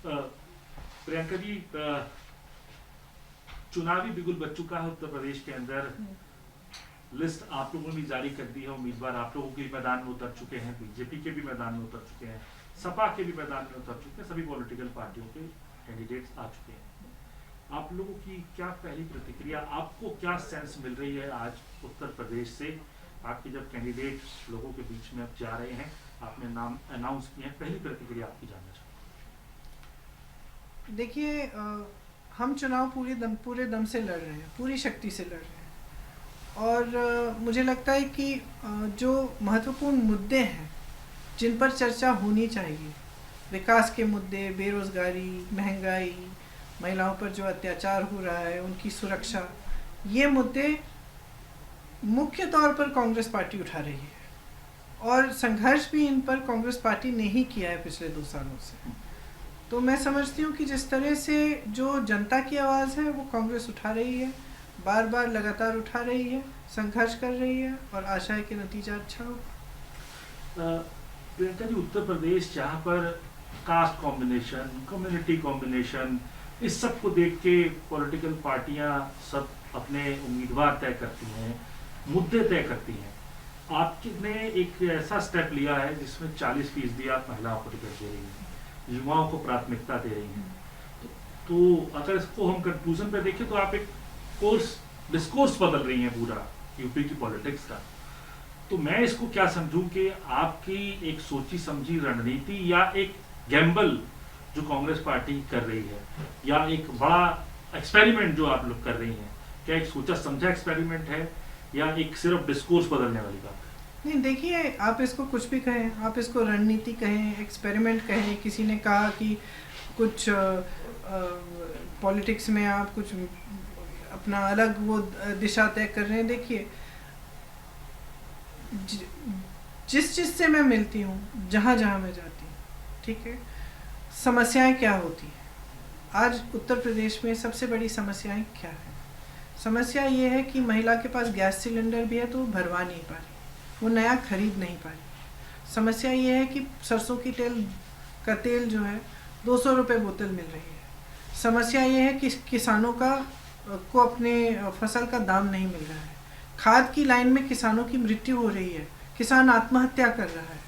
प्रियंका जी, चुनावी बिगुल बच चुका है उत्तर प्रदेश के अंदर। लिस्ट आप लोगों ने भी जारी कर दी है, उम्मीदवार आप लोगों के मैदान में उतर चुके हैं, बीजेपी के भी मैदान में उतर चुके हैं, सपा के भी मैदान में उतर चुके हैं, सभी पॉलिटिकल पार्टियों के कैंडिडेट्स आ चुके हैं। आप लोगों की क्या पहली प्रतिक्रिया, आपको क्या सेंस मिल रही है आज उत्तर प्रदेश से? आपके जब कैंडिडेट लोगों के बीच में अब जा रहे हैं, आपने नाम अनाउंस किए हैं, पहली प्रतिक्रिया आपकी जानना चाहूँगा। देखिए, हम चुनाव पूरे दम से लड़ रहे हैं, पूरी शक्ति से लड़ रहे हैं। और मुझे लगता है कि जो महत्वपूर्ण मुद्दे हैं जिन पर चर्चा होनी चाहिए, विकास के मुद्दे, बेरोजगारी, महंगाई, महिलाओं पर जो अत्याचार हो रहा है, उनकी सुरक्षा, ये मुद्दे मुख्य तौर पर कांग्रेस पार्टी उठा रही है। और संघर्ष भी इन पर कांग्रेस पार्टी ने ही किया है पिछले 2 सालों से। तो मैं समझती हूँ कि जिस तरह से जो जनता की आवाज़ है वो कांग्रेस उठा रही है, बार बार लगातार उठा रही है, संघर्ष कर रही है, और आशा है कि नतीजा अच्छा होगा। प्रियंका जी, उत्तर प्रदेश जहाँ पर कास्ट कॉम्बिनेशन, कम्युनिटी कॉम्बिनेशन, इस सब को देख के पॉलिटिकल पार्टियां सब अपने उम्मीदवार तय करती हैं, मुद्दे तय करती हैं। आपने एक ऐसा स्टेप लिया है जिसमें 40% आप महिलाओं को टिकट दे रही हैं, युवाओं को प्राथमिकता दे रही हैं। तो अगर इसको हम कंक्लूजन पे देखें तो आप एक डिस्कोर्स बदल रही हैं पूरा यूपी की पॉलिटिक्स का। तो मैं इसको क्या समझूं कि आपकी एक सोची समझी रणनीति या एक गैम्बल जो कांग्रेस पार्टी कर रही है, या एक बड़ा एक्सपेरिमेंट जो आप लोग कर रही हैं, क्या एक सोचा समझा एक्सपेरिमेंट है या एक सिर्फ डिस्कोर्स बदलने वाली बात है? नहीं, देखिए, आप इसको कुछ भी कहें, आप इसको रणनीति कहें, एक्सपेरिमेंट कहें, किसी ने कहा कि कुछ पॉलिटिक्स में आप कुछ अपना अलग वो दिशा तय कर रहे हैं। देखिए, जिस चीज़ से मैं मिलती हूँ, जहाँ जहाँ मैं जाती हूँ, ठीक है, समस्याएं क्या होती हैं। आज उत्तर प्रदेश में सबसे बड़ी समस्याएं क्या है? समस्या ये है कि महिला के पास गैस सिलेंडर भी है तो वो भरवा नहीं पा रही, वो नया खरीद नहीं पा रही। समस्या ये है कि सरसों की तेल जो है 200 रुपये बोतल मिल रही है। समस्या ये है कि किसानों को अपने फसल का दाम नहीं मिल रहा है। खाद की लाइन में किसानों की मृत्यु हो रही है, किसान आत्महत्या कर रहा है,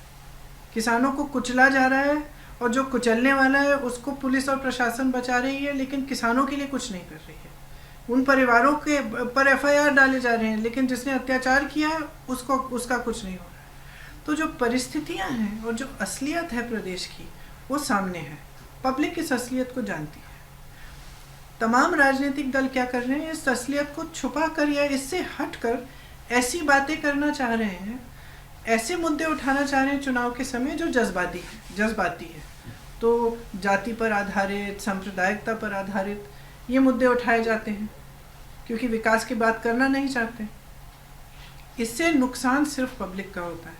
किसानों को कुचला जा रहा है, और जो कुचलने वाला है उसको पुलिस और प्रशासन बचा रही है, लेकिन किसानों के लिए कुछ नहीं कर रही है। उन परिवारों के पर FIR डाले जा रहे हैं, लेकिन जिसने अत्याचार किया है उसका कुछ नहीं हो रहा है। तो जो परिस्थितियां हैं और जो असलियत है प्रदेश की, वो सामने है। पब्लिक इस असलियत को जानती है। तमाम राजनीतिक दल क्या कर रहे हैं, इस असलियत को छुपा कर या इससे हट कर ऐसी बातें करना चाह रहे हैं, ऐसे मुद्दे उठाना चाह रहे हैं चुनाव के समय जो जज्बाती है। तो जाति पर आधारित, सांप्रदायिकता पर आधारित ये मुद्दे उठाए जाते हैं, क्योंकि विकास की बात करना नहीं चाहते। इससे नुकसान सिर्फ पब्लिक का होता है,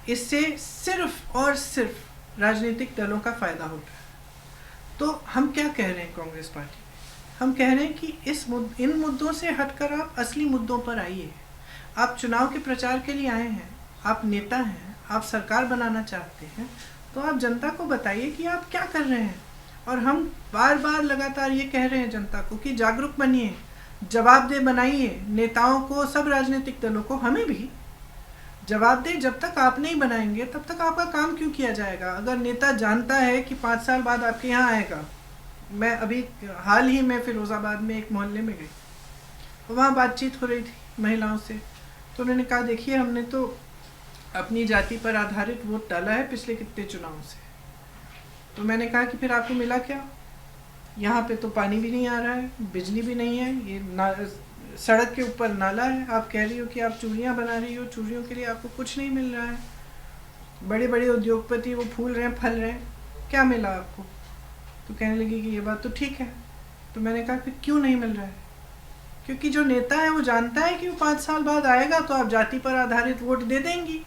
इससे सिर्फ और सिर्फ राजनीतिक दलों का फायदा होता है। तो हम क्या कह रहे हैं कांग्रेस पार्टी? हम कह रहे हैं कि इन मुद्दों से हटकर आप असली मुद्दों पर आइए। आप चुनाव के प्रचार के लिए आए हैं, आप नेता हैं, आप सरकार बनाना चाहते हैं, तो आप जनता को बताइए कि आप क्या कर रहे हैं। और हम बार बार लगातार ये कह रहे हैं जनता को कि जागरूक बनिए, जवाबदेह बनाइए नेताओं को, सब राजनीतिक दलों को, हमें भी जवाबदेह जब तक आप नहीं बनाएंगे तब तक आपका काम क्यों किया जाएगा। अगर नेता जानता है कि 5 साल बाद आपके यहाँ आएगा, मैं अभी हाल ही में फिरोज़ाबाद में एक मोहल्ले में गई, वहाँ बातचीत हो रही थी महिलाओं से, तो उन्होंने कहा देखिए हमने तो अपनी जाति पर आधारित वोट डाला है पिछले कितने चुनाव से। तो मैंने कहा कि फिर आपको मिला क्या? यहाँ पे तो पानी भी नहीं आ रहा है, बिजली भी नहीं है, ये सड़क के ऊपर नाला है। आप कह रही हो कि आप चूड़ियाँ बना रही हो, चूड़ियों के लिए आपको कुछ नहीं मिल रहा है। बड़े बड़े उद्योगपति वो फूल रहे हैं, फल रहे हैं, क्या मिला आपको? तो कहने लगी कि ये बात तो ठीक है। तो मैंने कहा कि क्यों नहीं मिल रहा है? क्योंकि जो नेता है वो जानता है कि वो 5 साल बाद आएगा तो आप जाति पर आधारित वोट दे देंगी।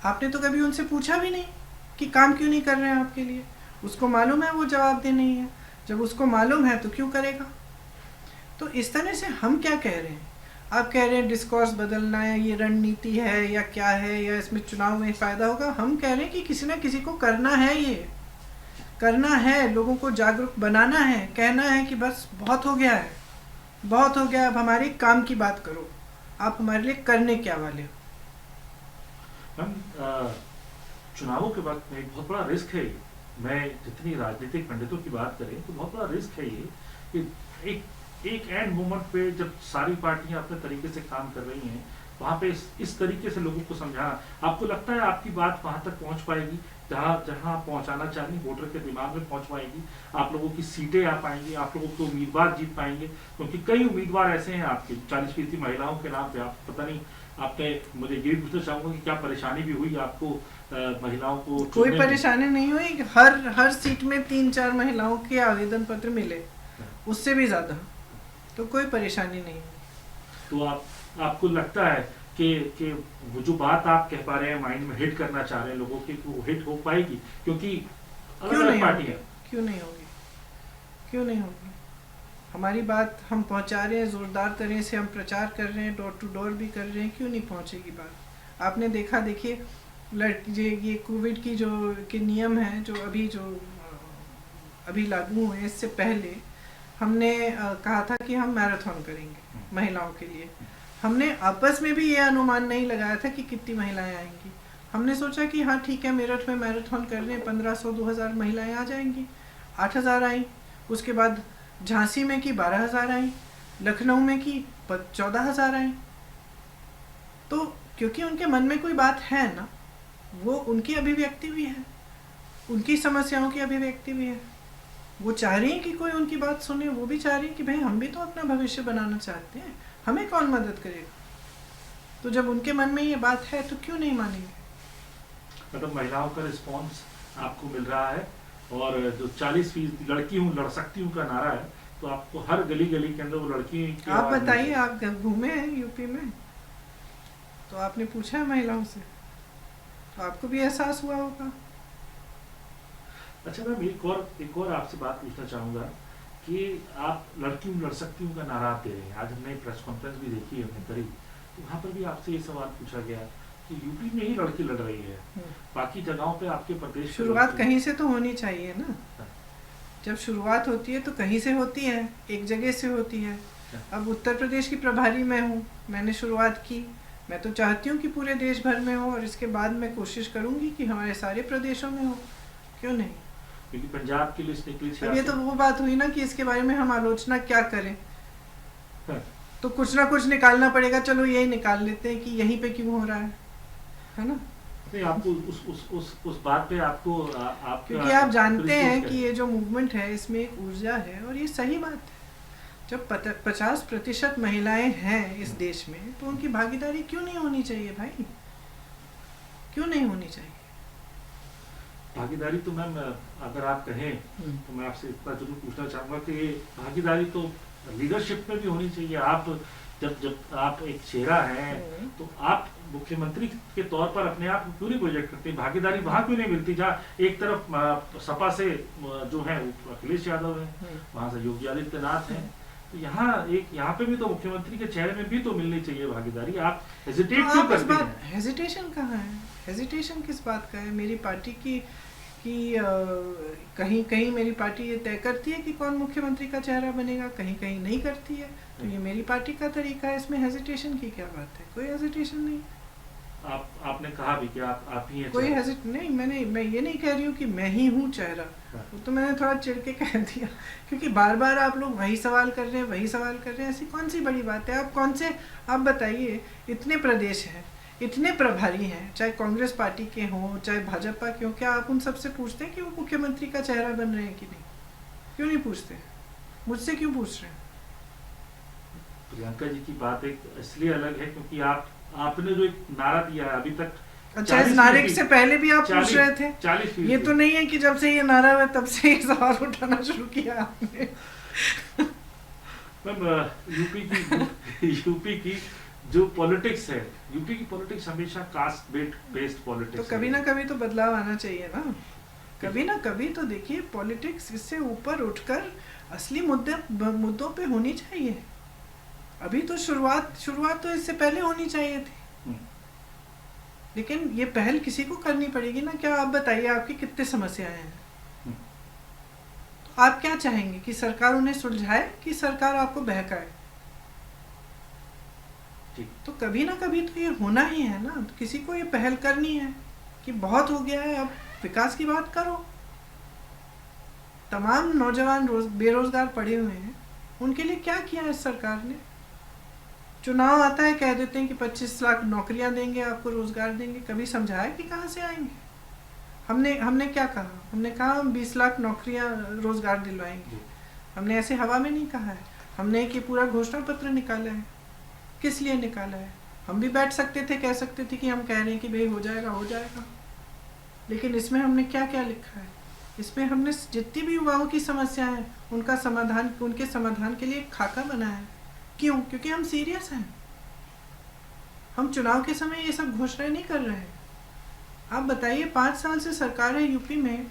आपने तो कभी उनसे पूछा भी नहीं कि काम क्यों नहीं कर रहे हैं आपके लिए। उसको मालूम है वो जवाबदेह नहीं है, जब उसको मालूम है तो क्यों करेगा। तो इस तरह से हम क्या कह रहे हैं, आप कह रहे हैं डिस्कोर्स बदलना है, ये रणनीति है या क्या है, या इसमें चुनाव में फ़ायदा होगा। हम कह रहे हैं कि किसी ना किसी को करना है, ये करना है, लोगों को जागरूक बनाना है, कहना है कि बस बहुत हो गया है, बहुत हो गया, अब हमारे काम की बात करो, आप हमारे लिए करने क्या वाले हो। हम चुनावों के वक्त में एक बहुत बड़ा रिस्क है ये। मैं जितनी राजनीतिक पंडितों की बात करें तो बहुत बड़ा रिस्क है ये कि एक एंड मोमेंट पे जब सारी पार्टियां अपने तरीके से काम कर रही हैं, वहाँ पे इस तरीके से लोगों को समझाना, आपको लगता है आपकी बात वहाँ तक पहुँच पाएगी जहाँ जहाँ पहुँचाना चाहेंगी, वोटर के दिमाग में पहुँच पाएगी, आप लोगों की सीटें आ पाएंगी, आप लोगों के उम्मीदवार जीत पाएंगे? क्योंकि कई उम्मीदवार ऐसे हैं आपके 40% महिलाओं के नाम पे, आप पता नहीं, आपने, मुझे ये भी पूछना चाहूंगा कि क्या परेशानी भी हुई आपको महिलाओं को? कोई परेशानी नहीं हुई, हर सीट में 3-4 महिलाओं के आवेदन पत्र मिले, उससे भी ज्यादा, तो कोई परेशानी नहीं हुई। तो आपको लगता है कि वो जो बात आप कह पा रहे हैं, माइंड में हिट करना चाह रहे हैं लोगों की, वो हिट हो पाएगी? क्योंकि अलग-अलग पार्टियां, क्यों नहीं होगी, क्यों नहीं होगी? हमारी बात हम पहुंचा रहे हैं, जोरदार तरह से हम प्रचार कर रहे हैं, डोर टू डोर भी कर रहे हैं, क्यों नहीं पहुंचेगी बात? आपने देखा, देखिए ये कोविड की जो के नियम हैं, जो अभी लागू हुए, इससे पहले हमने कहा था कि हम मैराथन करेंगे महिलाओं के लिए। हमने आपस में भी ये अनुमान नहीं लगाया था कि कितनी महिलाएं आएंगी। हमने सोचा कि हाँ ठीक है, मेरठ में मैराथन कर रहे हैं, 1500-2000 महिलाएं आ जाएंगी, 8000 आई, उसके बाद झांसी में की 12000 आई, लखनऊ में की 14000 आई। तो क्योंकि उनके मन में कोई बात है ना, वो उनकी अभिव्यक्ति भी है, उनकी समस्याओं की अभिव्यक्ति भी है, वो चाह रही हैं कि कोई उनकी बात सुने, वो भी चाह रही हैं कि भाई हम भी तो अपना भविष्य बनाना चाहते हैं, हमें कौन मदद करेगा? तो जब उनके मन में ये बात है तो क्यों नहीं मानेंगे? मतलब महिलाओं का रिस्पांस आपको मिल रहा है, और जो 40% लड़की हूँ लड़ सकती हूँ का नारा है, तो आपको हर गली गली के अंदर वो लड़की, आप बताइए, आप घूमे हैं यूपी में, तो आपने पूछा है महिलाओं से, तो आपको भी एहसास हुआ होगा। अच्छा मैम, एक और आपसे बात पूछना चाहूँगा कि आप लड़की हूँ लड़ सकती हूँ का नारा आप दे रहे हैं। आज हमने प्रेस कॉन्फ्रेंस भी देखी है, हमने करी, तो वहाँ पर भी आपसे ये सवाल पूछा गया कि यूपी में ही लड़की लड़ रही है, बाकी जगहों पे आपके प्रदेश, शुरुआत कहीं से तो होनी चाहिए ना। जब शुरुआत होती है तो कहीं से होती है, एक जगह से होती है। अब उत्तर प्रदेश की प्रभारी मैं हूँ, मैंने शुरुआत की, मैं तो चाहती हूँ कि पूरे देश भर में हो, और इसके बाद मैं कोशिश करूँगी कि हमारे सारे प्रदेशों में हो, क्यों नहीं? क्योंकि पंजाब की लिस्ट निकली थी। अब ये तो वो बात हुई ना कि इसके बारे में हम आलोचना क्या करें, तो कुछ ना कुछ निकालना पड़ेगा, चलो यही निकाल लेते हैं कि यहीं पे क्यों हो रहा है ना? नहीं, आपको उस बात पे आपको क्योंकि आप जानते हैं कि ये जो मूवमेंट है इसमें एक ऊर्जा है, और ये सही बात है। जब 50% महिलाएं हैं इस देश में, तो उनकी भागीदारी क्यों नहीं होनी चाहिए भाई? क्यों नहीं होनी चाहिए भागीदारी? तो मैम अगर आप कहें तो मैं आपसे इतना जरूर पूछना चाहूँगा कि भागीदारी तो लीडरशिप में भी होनी चाहिए। आप जब आप एक चेहरा हैं, तो आप मुख्यमंत्री के तौर पर अपने आप क्यों नहीं प्रोजेक्ट करते? भागीदारी वहाँ क्यों नहीं मिलती जहाँ एक तरफ सपा से जो है अखिलेश यादव है, वहाँ से योगी आदित्यनाथ हैं, तो यहाँ पे भी तो मुख्यमंत्री के चेहरे में भी तो मिलनी चाहिए भागीदारी। आप हेजिटेट क्यों करते हैं? हेजिटेशन कहाँ है? हेजिटेशन किस बात का है? मेरी पार्टी की कहीं कहीं मेरी पार्टी ये तय करती है कि कौन मुख्यमंत्री का चेहरा बनेगा, कहीं कहीं नहीं करती है, तो ये मेरी पार्टी का तरीका है, इसमें हेजिटेशन की क्या बात है? कोई हेजिटेशन नहीं। आपने कहा भी कि आप ही हैं कोई हेजिट नहीं, मैं ये नहीं कह रही हूँ कि मैं ही हूँ चेहरा, वो तो मैंने थोड़ा चिढ़ के कह दिया, क्योंकि बार बार आप लोग वही सवाल कर रहे हैं, ऐसी कौन सी बड़ी बात है? आप बताइए, इतने प्रदेश हैं, इतने प्रभारी हैं, चाहे कांग्रेस पार्टी के हों चाहे भाजपा के हों, क्या आप उन सबसे पूछते हैं कि वो मुख्यमंत्री का चेहरा बन रहे हैं कि नहीं? क्यों नहीं पूछते? मुझसे क्यों पूछ रहे हैं? प्रियंका जी की बात एक इसलिए अलग है क्योंकि आपने जो एक नारा दिया है अभी तक, अच्छा, इस नारे से पहले भी आप पूछ रहे थे? 40%। ये तो नहीं है कि जब से ये नारा हुआ तब से ये सवाल उठाना शुरू किया आपने। यूपी की जो पॉलिटिक्स है, यूपी की पॉलिटिक्स हमेशा कास्ट बेस्ड पॉलिटिक्स, तो कभी ना कभी तो बदलाव आना चाहिए ना, कभी ना कभी तो देखिए, पॉलिटिक्स इससे ऊपर उठकर असली मुद्दों पे होनी चाहिए। अभी तो शुरुआत तो इससे पहले होनी चाहिए थी, लेकिन ये पहल किसी को करनी पड़ेगी ना। क्या आप बताइए, आपकी कितनी समस्याएं हैं? आप क्या चाहेंगे कि सरकार उन्हें सुलझाए कि सरकार आपको बहकाए? ठीक। तो कभी ना कभी तो ये होना ही है ना, तो किसी को ये पहल करनी है कि बहुत हो गया है, अब विकास की बात करो। तमाम नौजवान बेरोजगार पड़े हुए हैं, उनके लिए क्या किया है सरकार ने? चुनाव आता है, कह देते हैं कि 25 लाख नौकरियां देंगे, आपको रोजगार देंगे। कभी समझाया कि कहाँ से आएंगे? हमने क्या कहा? हमने कहा हम 20 लाख नौकरियां रोजगार दिलवाएंगे। हमने ऐसे हवा में नहीं कहा है, हमने एक ये पूरा घोषणा पत्र निकाला है। किस लिए निकाला है? हम भी बैठ सकते थे, कह सकते थे कि हम कह रहे हैं कि भाई हो जाएगा हो जाएगा, लेकिन इसमें हमने क्या क्या लिखा है? इसमें हमने जितनी भी युवाओं की समस्याएं हैं उनके समाधान के लिए एक खाका बनाया है। क्यों? क्योंकि हम सीरियस हैं। हम चुनाव के समय ये सब घोषणाएं नहीं कर रहे हैं। आप बताइए, 5 साल से सरकार है यूपी में,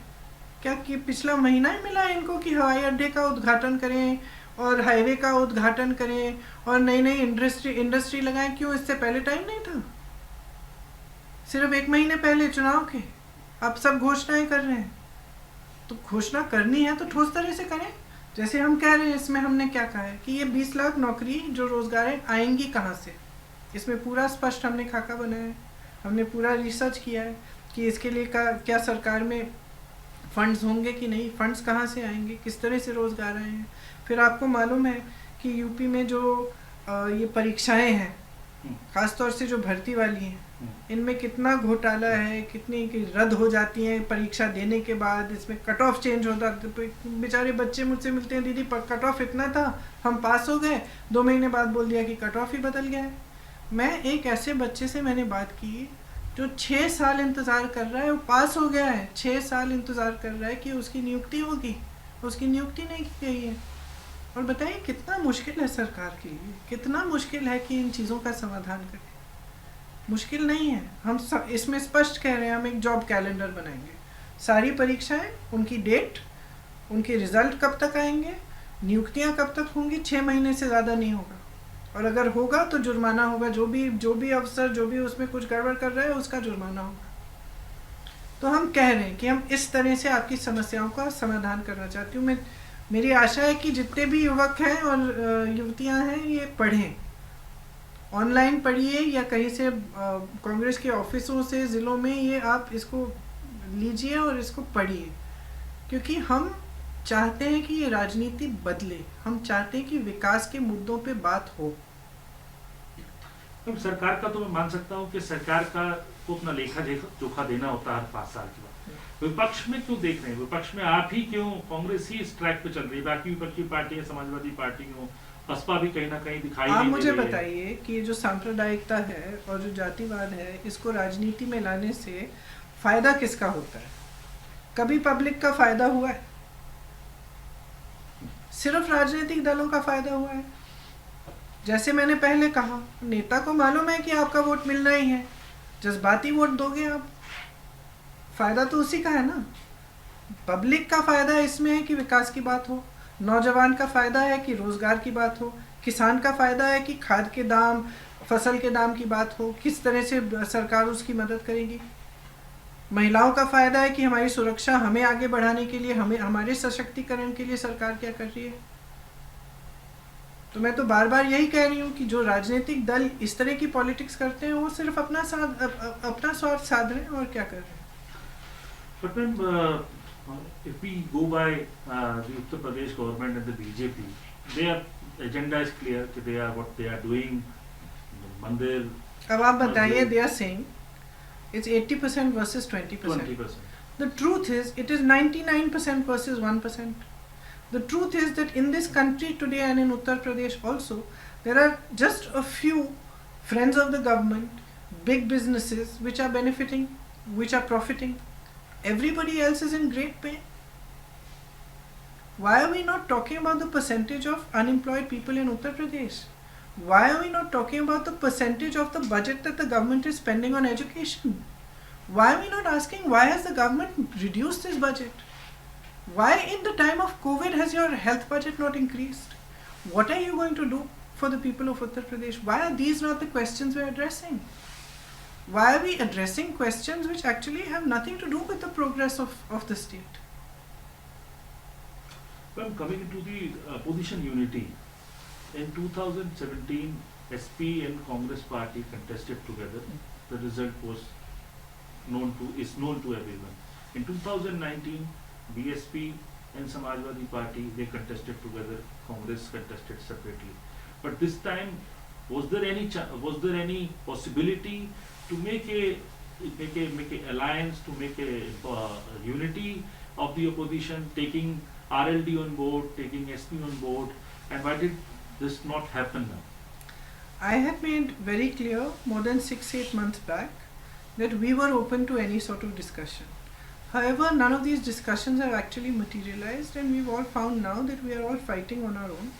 क्या कि पिछला महीना ही मिला है इनको कि हवाई अड्डे का उद्घाटन करें और हाईवे का उद्घाटन करें और नई नई इंडस्ट्री लगाएं? क्यों? इससे पहले टाइम नहीं था? सिर्फ 1 महीने पहले चुनाव के आप सब घोषणाएं कर रहे हैं। तो घोषणा करनी है तो ठोस तरह से करें। जैसे हम कह रहे हैं, इसमें हमने क्या कहा है कि ये 20 लाख नौकरी जो रोजगार है आएंगी कहाँ से? इसमें पूरा स्पष्ट हमने खाका बनाया है। हमने पूरा रिसर्च किया है कि इसके लिए क्या सरकार में फंड्स होंगे कि नहीं, फंड्स कहाँ से आएंगे, किस तरह से रोजगार आए हैं। फिर आपको मालूम है कि यूपी में जो ये परीक्षाएं हैं, खासतौर से जो भर्ती वाली हैं, इनमें कितना घोटाला है, कितनी की रद्द हो जाती हैं परीक्षा देने के बाद। इसमें कट ऑफ चेंज होता है। बेचारे बच्चे मुझसे मिलते हैं, दीदी कट ऑफ इतना था, हम पास हो गए, 2 महीने बाद बोल दिया कि कट ऑफ ही बदल गया है। मैं एक ऐसे बच्चे से मैंने बात की जो 6 साल इंतज़ार कर रहा है, वो पास हो गया है। 6 साल इंतज़ार कर रहा है कि उसकी नियुक्ति होगी, उसकी नियुक्ति नहीं की गई है। और बताइए कितना मुश्किल है सरकार के लिए, कितना मुश्किल है कि इन चीज़ों का समाधान करें। मुश्किल नहीं है। हम इसमें स्पष्ट कह रहे हैं, हम एक जॉब कैलेंडर बनाएंगे। सारी परीक्षाएं, उनकी डेट, उनके रिजल्ट कब तक आएंगे, नियुक्तियां कब तक होंगी, 6 महीने से ज़्यादा नहीं होगा। और अगर होगा तो जुर्माना होगा, जो भी अफसर जो भी उसमें कुछ गड़बड़ कर रहा है उसका जुर्माना होगा। तो हम कह रहे हैं कि हम इस तरह से आपकी समस्याओं का समाधान करना चाहती हूँ। मेरी आशा है कि जितने भी युवक हैं और युवतियाँ हैं ये पढ़ें, ऑनलाइन पढ़िए या कहीं से कांग्रेस के ऑफिसों से ज़िलों में ये आप इसको लीजिए और इसको पढ़िए, क्योंकि हम चाहते हैं कि ये राजनीति बदले। हम चाहते हैं कि विकास के मुद्दों पे बात हो। तो सरकार का तो मैं मान सकता हूँ कि सरकार का को अपना लेखा जोखा देना होता है हर 5 साल के बाद। विपक्ष में क्यों देख रहे हैं? विपक्ष में आप ही क्यों? कांग्रेस ही इस ट्रैक पे चल रही है, बाकी विपक्षी पार्टियां, समाजवादी पार्टी हो, बसपा भी कहीं ना कहीं दिखाई आप नहीं मुझे दे रही है। बताइए कि जो सांप्रदायिकता है और जो जातिवाद है, इसको राजनीति में लाने से फायदा किसका होता है? कभी पब्लिक का फायदा हुआ है? सिर्फ राजनीतिक दलों का फायदा हुआ है। जैसे मैंने पहले कहा, नेता को मालूम है कि आपका वोट मिलना ही है, जज्बाती वोट दोगे आप, फायदा तो उसी का है ना। पब्लिक का फायदा इसमें है कि विकास की बात हो, नौजवान का फायदा है कि रोजगार की बात हो, किसान का फायदा है कि खाद के दाम, फसल के दाम की बात हो, किस तरह से सरकार उसकी मदद करेगी। महिलाओं का फायदा है कि हमारी सुरक्षा, हमें आगे बढ़ाने के लिए, हमें हमारे सशक्तिकरण के लिए सरकार क्या कर रही है। तो मैं तो बार बार यही कह रही हूँ कि जो राजनीतिक दल इस तरह की पॉलिटिक्स करते हैं वो सिर्फ अपना स्वार्थ साध रहे हैं और क्या कर रहे हैं। But when if we go by the Uttar Pradesh government and the BJP, their agenda is clear कि they are what they are doing. मंदिर, अब आप बताइए, they are saying it's 80% versus 20%. 20%. The truth is, it is 99% versus 1%. The truth is that in this country today and in Uttar Pradesh also, there are just a few friends of the government, big businesses which are benefiting, which are profiting. Everybody else is in great pain. Why are we not talking about the percentage of unemployed people in Uttar Pradesh? Why are we not talking about the percentage of the budget that the government is spending on education? Why are we not asking why has the government reduced this budget? Why in the time of COVID has your health budget not increased? What are you going to do for the people of Uttar Pradesh? Why are these not the questions we are addressing? Why are we addressing questions which actually have nothing to do with the progress of the state? Well, coming into the position unity, in 2017, SP and Congress party contested together. The result was known to everyone. In 2019, BSP and Samajwadi Party, they contested together. Congress contested separately. But this time, was there any possibility to make a alliance, to make a unity of the opposition, taking RLD on board, taking SP on board, and why did this not happen now? I had made very clear more than 6-8 months back that we were open to any sort of discussion. However, none of these discussions have actually materialized, and we've all found now that we are all fighting on our own.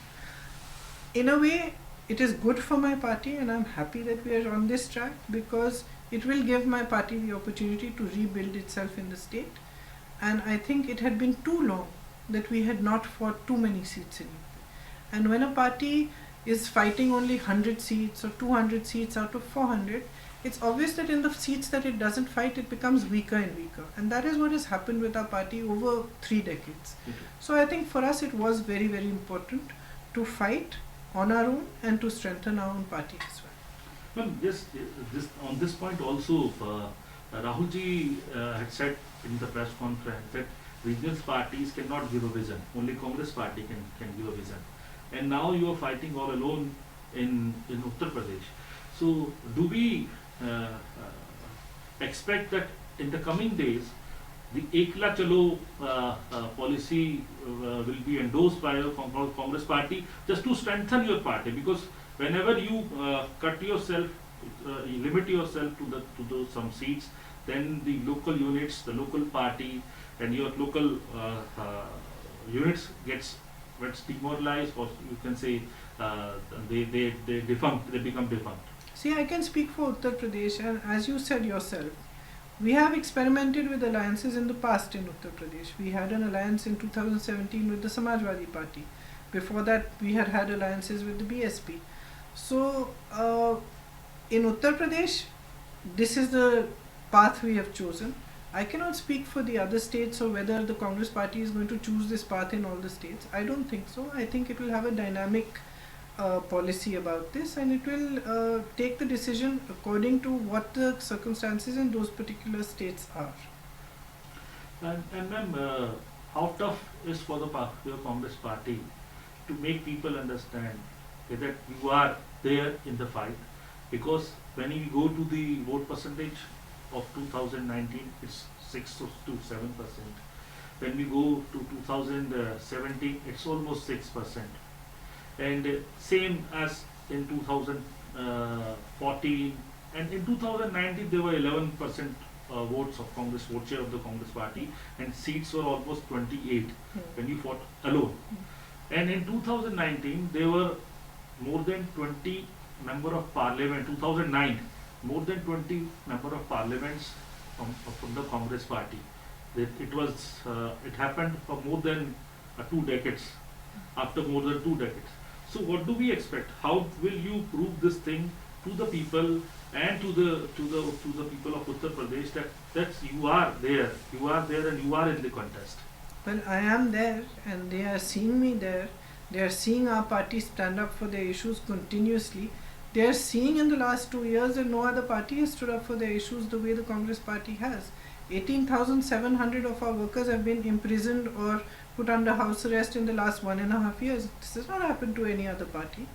In a way, it is good for my party, and I'm happy that we are on this track, because it will give my party the opportunity to rebuild itself in the state. And I think it had been too long that we had not fought too many seats in UP. And when a party is fighting only 100 seats or 200 seats out of 400, it's obvious that in the seats that it doesn't fight, it becomes weaker and weaker. And that is what has happened with our party over 3 decades. So I think for us it was very, very important to fight on our own and to strengthen our own party as well. Well, on this point also, Rahul ji had said in the press conference that regional parties cannot give a vision. Only Congress party can give a vision. And now you are fighting all alone in Uttar Pradesh. So do we expect that in the coming days, the Ekla Chalo policy will be endorsed by the Congress party just to strengthen your party? Because whenever you cut yourself, you limit yourself to some seats, then the local units, the local party, and your local units gets demoralized, or you can say they defunct, they become defunct. See, I can speak for Uttar Pradesh, and as you said yourself, we have experimented with alliances in the past in Uttar Pradesh. We had an alliance in 2017 with the Samajwadi Party. Before that, we had alliances with the BSP. So, in Uttar Pradesh, this is the path we have chosen. I cannot speak for the other states or whether the Congress party is going to choose this path in all the states. I don't think so. I think it will have a dynamic policy about this, and it will take the decision according to what the circumstances in those particular states are. And ma'am, how tough is for your Congress party to make people understand that you are there in the fight? Because when we go to the vote percentage of 2019, it's 6 to 7%. When we go to 2017, it's almost 6%. And same as in 2014, and in 2019 there were 11% votes of Congress, vote share of the Congress party, and seats were almost 28 when you fought alone. And in 2019 there were more than 20 member of parliament. 2009, more than 20 member of parliaments from the Congress party. It happened for more than 2 decades. After more than 2 decades. So what do we expect? How will you prove this thing to the people and to the people of Uttar Pradesh that you are there, and you are in the contest? Well, I am there, and they are seeing me there. They are seeing our party stand up for their issues continuously. They are seeing in the last 2 years that no other party has stood up for their issues the way the Congress party has. 18,700 of our workers have been imprisoned or put under house arrest in the last 1.5 years. This has not happened to any other party.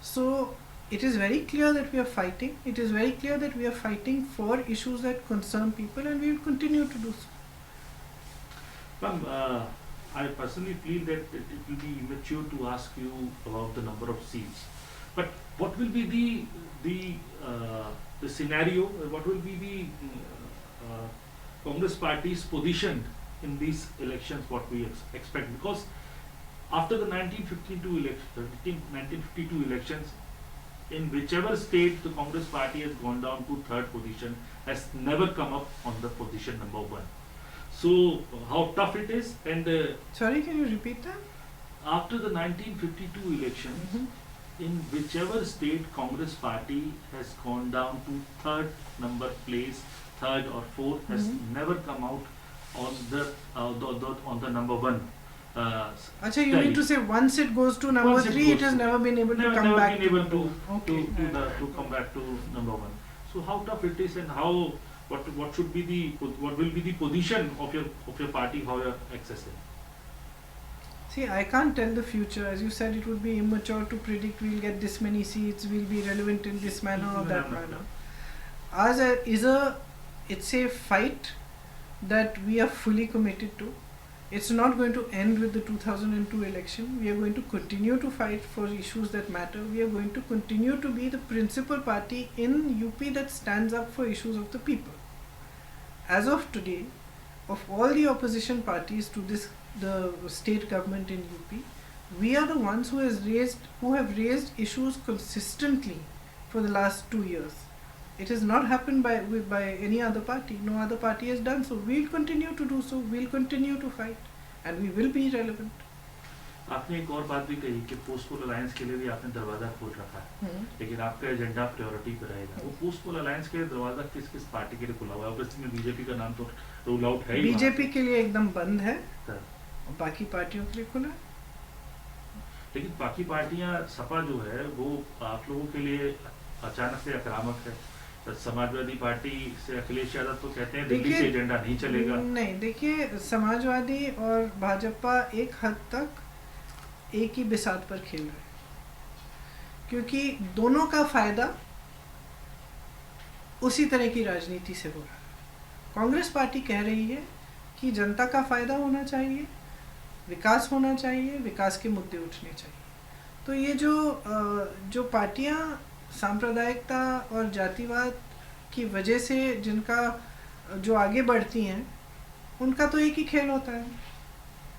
So it is very clear that we are fighting. It is very clear that we are fighting for issues that concern people, and we will continue to do so. Ma'am, I personally feel that it will be immature to ask you about the number of seats. But what will be the scenario? What will be the Congress party's position in these elections? What we expect? Because after the 1952 elections, in whichever state the Congress party has gone down to 3rd position, has never come up on the position number 1. So how tough it is. And sorry, can you repeat that? After the 1952 elections, in whichever state Congress party has gone down to 3rd number place, 3rd or 4th, has never come out on the number 1. अच्छा, you mean to say once it goes to number Once it 3, goes it has to- never been able to never, come never back been able to Okay. to come back to number one. So how tough it is, and how what should be what will be the position of your party, how you're accessing? See, I can't tell the future. As you said, it would be immature to predict we'll get this many seats, we'll be relevant in this manner or that manner. It's a fight that we are fully committed to. It's not going to end with the 2002 election. We are going to continue to fight for issues that matter. We are going to continue to be the principal party in UP that stands up for issues of the people. As of today, of all the opposition parties to the state government in UP, we are the ones who have raised issues consistently for the last 2 years. It has not happened by any other party. No other party has done so. We'll continue to do so. We'll continue to fight, and we will be relevant. आपने एक और बात भी कही कि post poll alliance के लिए भी आपने दरवाजा खोल रखा है, लेकिन आपका एजेंडा प्रायोरिटी पे रहेगा। वो पोस्ट पोल अलायंस के लिए दरवाजा किस किस पार्टी के लिए खुला हुआ है? ऑब्वियसली में बीजेपी का नाम तो रूल आउट है ही। बीजेपी के लिए एकदम बंद है, सर, और बाकी पार्टियों के लिए खुला है। लेकिन बाकी पार्टियां, सपा जो है वो आप लोगों के लिए अचानक से आक्रामक है। तो समाजवादी पार्टी से अखिलेश यादव तो कहते हैं दिल्ली से एजेंडा नहीं चलेगा। नहीं, देखिए, समाजवादी और भाजपा एक हद तक एक ही बिसात पर खेल रहे हैं, क्योंकि दोनों का फायदा उसी तरह की राजनीति से हो रहा है। कांग्रेस पार्टी कह रही है कि जनता का फायदा होना चाहिए, विकास होना चाहिए, विकास के मुद्दे उठने चाहिए। तो ये जो पार्टियां सांप्रदायिकता और जातिवाद की वजह से जिनका जो आगे बढ़ती हैं, उनका तो एक ही खेल होता है।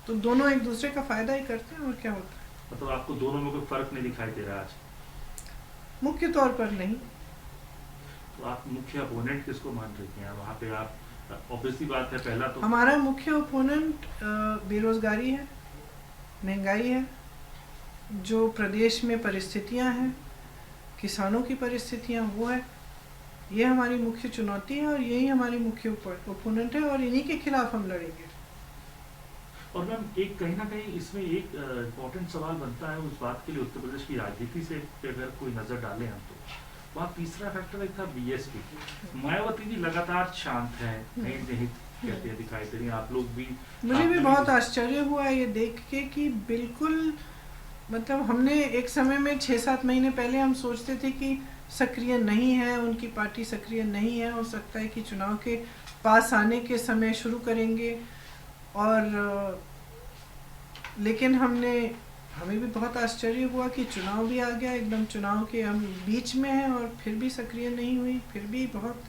तो दोनों एक दूसरे का फायदा ही करते हैं, और क्या होता है। मतलब आपको दोनों में कोई फर्क नहीं दिखाई दे रहा आज? मुख्य तौर पर नहीं। तो आप मुख्य अपोनेंट किसको मान रही हैं वहाँ पे? आप ऑब्वियसली बात है, पहला तो हमारा मुख्य ओपोनेंट बेरोजगारी है, महंगाई है, जो प्रदेश में परिस्थितियां हैं, किसानों की परिस्थितियां, वो है। ये हमारी मुख्य चुनौती है, और यही हमारी मुख्य ओपोनेंट है, और इन्हीं के खिलाफ हम लड़ेंगे। और मैम, एक कहीं ना कहीं इसमें एक इम्पोर्टेंट सवाल बनता है उस बात के लिए, उत्तर प्रदेश की राजनीति से अगर कोई नजर डालें हम, तो वहाँ तीसरा फैक्टर एक था बीएसपी। मायावती जी लगातार शांत है, कहीं नहीं कहते हैं, दिखाई दे रही हैं। आप लोग भी, मुझे भी बहुत आश्चर्य हुआ ये देख के कि बिल्कुल, मतलब हमने एक समय में 6-7 महीने पहले हम सोचते थे कि सक्रिय नहीं है, उनकी पार्टी सक्रिय नहीं है, हो सकता है कि चुनाव के पास आने के समय शुरू करेंगे। और लेकिन हमें भी बहुत आश्चर्य हुआ कि चुनाव भी आ गया, एकदम चुनाव के हम बीच में हैं, और फिर भी सक्रिय नहीं हुई। फिर भी बहुत,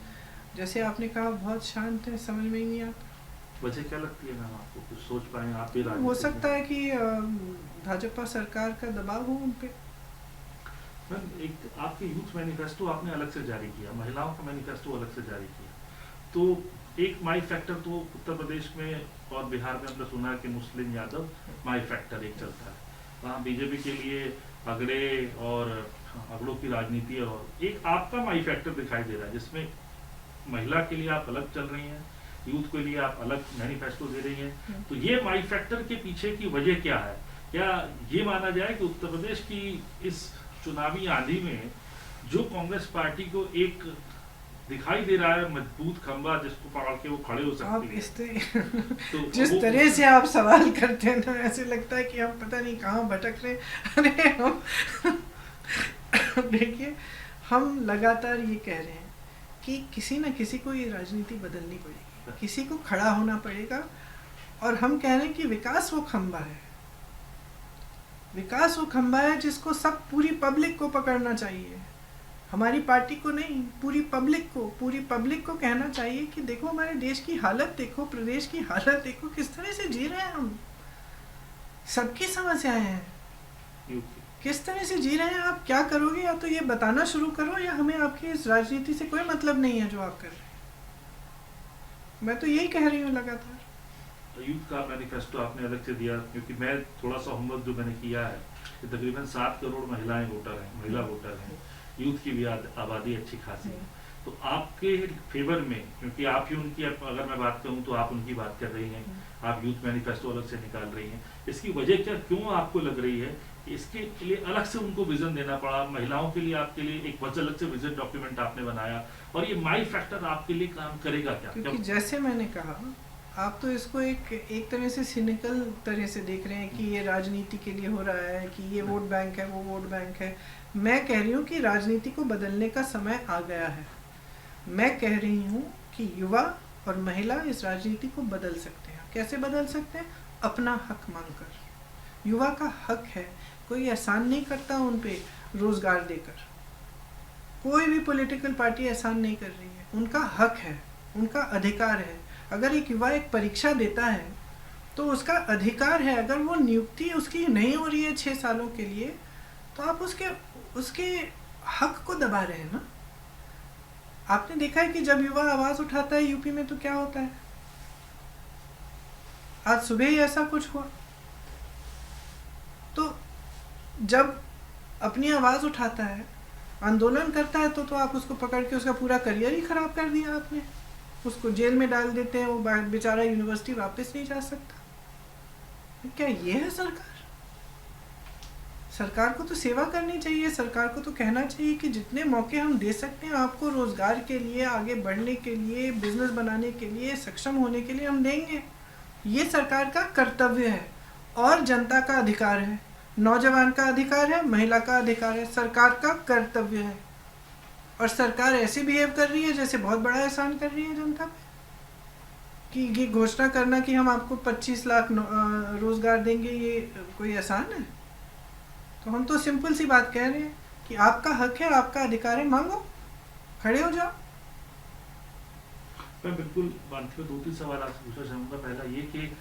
जैसे आपने कहा, बहुत शांत है, समझ में ही नहीं आता। वजह क्या लगती है मैम आपको? कुछ सोच पाए आप भी? हो सकता है कि भाजपा सरकार का दबाव हो उन पे। मैम, एक आपके यूथ मैनिफेस्टो आपने अलग से जारी किया, महिलाओं का मैनिफेस्टो अलग से जारी किया, तो एक माई फैक्टर तो उत्तर प्रदेश में और बिहार में हमने सुना कि मुस्लिम यादव माई फैक्टर एक चलता है। वहाँ बीजेपी के लिए अगड़े और अगड़ों की राजनीति, और एक आपका माई फैक्टर दिखाई दे रहा है जिसमें महिला के लिए आप अलग चल रही हैं, यूथ के लिए आप अलग मैनिफेस्टो दे रही हैं। तो ये माई फैक्टर के पीछे की वजह क्या है? क्या ये माना जाए कि उत्तर प्रदेश की इस चुनावी आंधी में जो कांग्रेस पार्टी को एक दिखाई दे रहा है मजबूत खंबा जिसको पकड़ के वो खड़े हो सकती है, तो जिस तरह से आप सवाल करते हैं ना, ऐसे लगता है कि हम पता नहीं कहाँ भटक रहे हैं। अरे हम देखिए, हम लगातार ये कह रहे हैं कि किसी न किसी को ये राजनीति बदलनी पड़ेगी, किसी को खड़ा होना पड़ेगा। और हम कह रहे हैं कि विकास वो खंबा है, विकास वो खंबा है जिसको सब पूरी पब्लिक को पकड़ना चाहिए, हमारी पार्टी को नहीं, पूरी पब्लिक को कहना चाहिए कि देखो हमारे देश की हालत देखो, प्रदेश की हालत देखो, किस तरह से जी रहे हैं हम, सबकी समस्याएं हैं, किस तरह से जी रहे हैं। आप क्या करोगे? या तो ये बताना शुरू करो, या हमें आपकी इस राजनीति से कोई मतलब नहीं है जो आप कर रहे हैं। मैं तो यही कह रही हूँ लगातार। यूथ का मैनिफेस्टो आपने अलग से दिया, क्योंकि मैं थोड़ा सा होमवर्क जो मैंने किया है कि तकरीबन 7 करोड़ महिला वोटर हैं, यूथ की भी आबादी अच्छी खासी है। तो आपके फेवर में, क्योंकि आप ही उनकी, अगर मैं बात करूं तो आप उनकी बात कर रही हैं, आप यूथ मैनिफेस्टो अलग से निकाल रही हैं, इसकी वजह क्या, क्यों आपको लग रही है इसके लिए अलग से उनको विजन देना पड़ा? महिलाओं के लिए आपके लिए एक अलग से विजन डॉक्यूमेंट आपने बनाया, और ये माई फैक्टर आपके लिए काम करेगा क्या? क्योंकि जैसे मैंने कहा, आप तो इसको एक तरह से सिनिकल तरह से देख रहे हैं कि ये राजनीति के लिए हो रहा है, कि ये वोट बैंक है, वो वोट बैंक है। मैं कह रही हूँ कि राजनीति को बदलने का समय आ गया है। मैं कह रही हूँ कि युवा और महिला इस राजनीति को बदल सकते हैं। कैसे बदल सकते हैं? अपना हक मांगकर। युवा का हक है, कोई एहसान नहीं करता उन पे रोजगार देकर, कोई भी पॉलिटिकल पार्टी एहसान नहीं कर रही है। उनका हक है, उनका अधिकार है। अगर एक युवा एक परीक्षा देता है तो उसका अधिकार है, अगर वो नियुक्ति उसकी नहीं हो रही है 6 सालों के लिए, तो आप उसके हक को दबा रहे हैं ना। आपने देखा है कि जब युवा आवाज उठाता है यूपी में तो क्या होता है? आज सुबह ही ऐसा कुछ हुआ। तो जब अपनी आवाज उठाता है, आंदोलन करता है, तो आप उसको पकड़ के उसका पूरा करियर ही खराब कर दिया आपने। उसको जेल में डाल देते हैं, वो बेचारा यूनिवर्सिटी वापस नहीं जा सकता। क्या ये है सरकार? सरकार को तो सेवा करनी चाहिए। सरकार को तो कहना चाहिए कि जितने मौके हम दे सकते हैं आपको रोजगार के लिए, आगे बढ़ने के लिए, बिजनेस बनाने के लिए, सक्षम होने के लिए हम देंगे। ये सरकार का कर्तव्य है और जनता का अधिकार है। नौजवान का अधिकार है, महिला का अधिकार है, सरकार का कर्तव्य है। और सरकार ऐसे बिहेव कर रही है जैसे बहुत बड़ा एहसान कर रही है जनता पे, कि ये घोषणा करना कि हम आपको 25 लाख रोजगार देंगे, ये कोई एहसान है? तो हम तो सिंपल सी बात कह रहे हैं कि आपका हक है, आपका अधिकार है, मांगो, खड़े हो जाओ। मैं बिल्कुल मानती हूँ। 2-3 सवाल आपसे पूछना चाहूँगा। पहला ये कि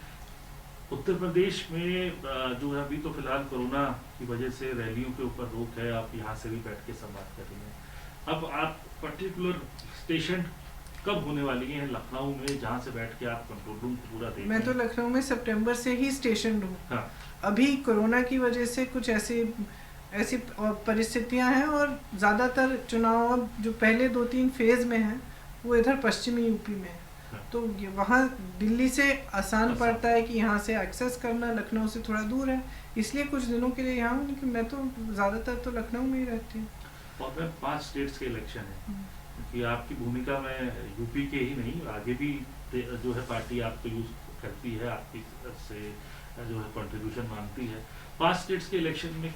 उत्तर प्रदेश में जो है अभी तो फिलहाल कोरोना की वजह से रैलियों के ऊपर रोक है, आप यहाँ से भी बैठ के संवाद कर रही हैं। अब आप पर्टिकुलर स्टेशन कब होने वाली हैं लखनऊ में, जहाँ से बैठ के आप कंट्रोल रूम को पूरा देख? मैं तो लखनऊ में सितंबर से ही स्टेशन हूँ। हाँ। अभी कोरोना की वजह से कुछ ऐसी परिस्थितियां हैं, और ज़्यादातर चुनाव अब जो पहले 2-3 फेज में हैं वो इधर पश्चिमी यूपी में है। हाँ। तो वहाँ दिल्ली से आसान पड़ता है कि यहाँ से एक्सेस करना, लखनऊ से थोड़ा दूर है, इसलिए कुछ दिनों के लिए यहाँ हूँ। लेकिन मैं तो ज़्यादातर तो लखनऊ में ही रहती हूँ। और मैं 5 स्टेट्स के इलेक्शन है, क्योंकि आपकी भूमिका में यूपी के ही नहीं, आगे भी जो है पार्टी आपको यूज करती है, आपकी से जो है कंट्रीब्यूशन मांगती है। 5 स्टेट्स के इलेक्शन में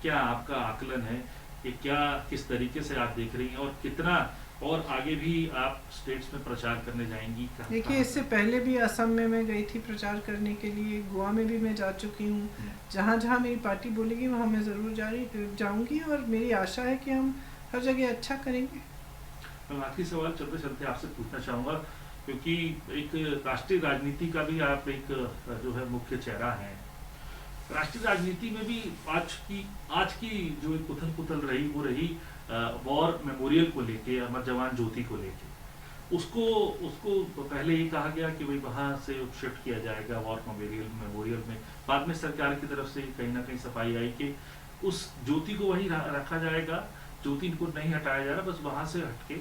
क्या आपका आकलन है कि क्या किस तरीके से आप देख रही हैं, और कितना और आगे भी आप स्टेट्स में प्रचार करने जाएंगी? देखिए, इससे पहले भी असम में मैं गई थी प्रचार करने के लिए, गोवा में भी मैं जा चुकी हूँ। जहाँ जहाँ मेरी पार्टी बोलेगी वहाँ मैं ज़रूर जाऊँगी, और मेरी आशा है कि हम हर जगह अच्छा करेंगे। मैं आखिरी सवाल चलते चलते आपसे पूछना चाहूँगा, क्योंकि एक राष्ट्रीय राजनीति का भी आप एक जो है मुख्य चेहरा हैं। राष्ट्रीय राजनीति में भी आज की जो एक उथल पुथल रही, वो रही वॉर मेमोरियल को लेके, अमर जवान ज्योति को लेके। उसको पहले ये कहा गया कि भाई वहाँ से शिफ्ट किया जाएगा वॉर मेमोरियल में। बाद में सरकार की तरफ से कहीं ना कहीं सफाई आई कि उस ज्योति को वहीं रखा जाएगा, ज्योति को नहीं हटाया जा रहा, बस वहाँ से हटके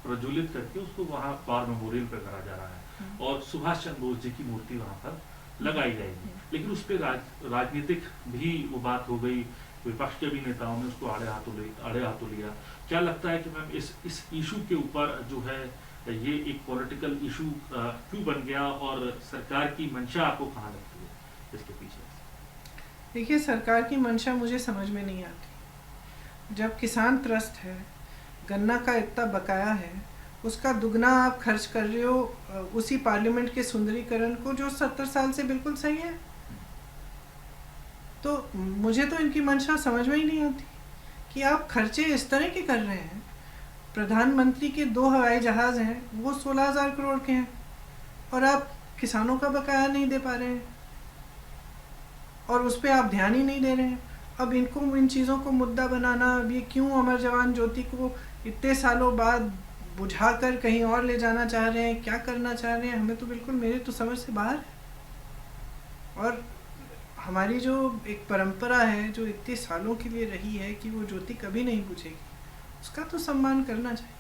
प्रज्वलित करके उसको वहाँ वॉर मेमोरियल पर करा जा रहा है, और सुभाष चंद्र बोस जी की मूर्ति वहाँ पर लगाई जाएगी। लेकिन उस पर राजनीतिक भी वो बात हो गई, विपक्ष के भी नेताओं ने उसको आड़े हाथों लिया। क्या लगता है कि मैम इस इशू के ऊपर जो है ये एक पॉलिटिकल इशू क्यों बन गया, और सरकार की मंशा आपको कहाँ लगती है इसके पीछे? देखिए, सरकार की मंशा मुझे समझ में नहीं आती। जब किसान त्रस्त है, गन्ना का इतना बकाया है, उसका दुगना आप खर्च कर रहे हो उसी पार्लियामेंट के सुंदरीकरण को, जो 70 साल से बिल्कुल सही है। तो मुझे तो इनकी मंशा समझ में ही नहीं आती कि आप खर्चे इस तरह के कर रहे हैं। प्रधानमंत्री के 2 हवाई जहाज़ हैं, वो 16,000 करोड़ के हैं, और आप किसानों का बकाया नहीं दे पा रहे हैं, और उस पर आप ध्यान ही नहीं दे रहे हैं। अब इनको इन चीज़ों को मुद्दा बनाना, अब ये क्यों अमर जवान ज्योति को इतने सालों बाद बुझाकर कहीं और ले जाना चाह रहे हैं, क्या करना चाह रहे हैं, हमें तो बिल्कुल, मेरे तो समझ से बाहर है। और हमारी जो एक परंपरा है, जो इतने सालों के लिए रही है कि वो ज्योति कभी नहीं बुझेगी, उसका तो सम्मान करना चाहिए।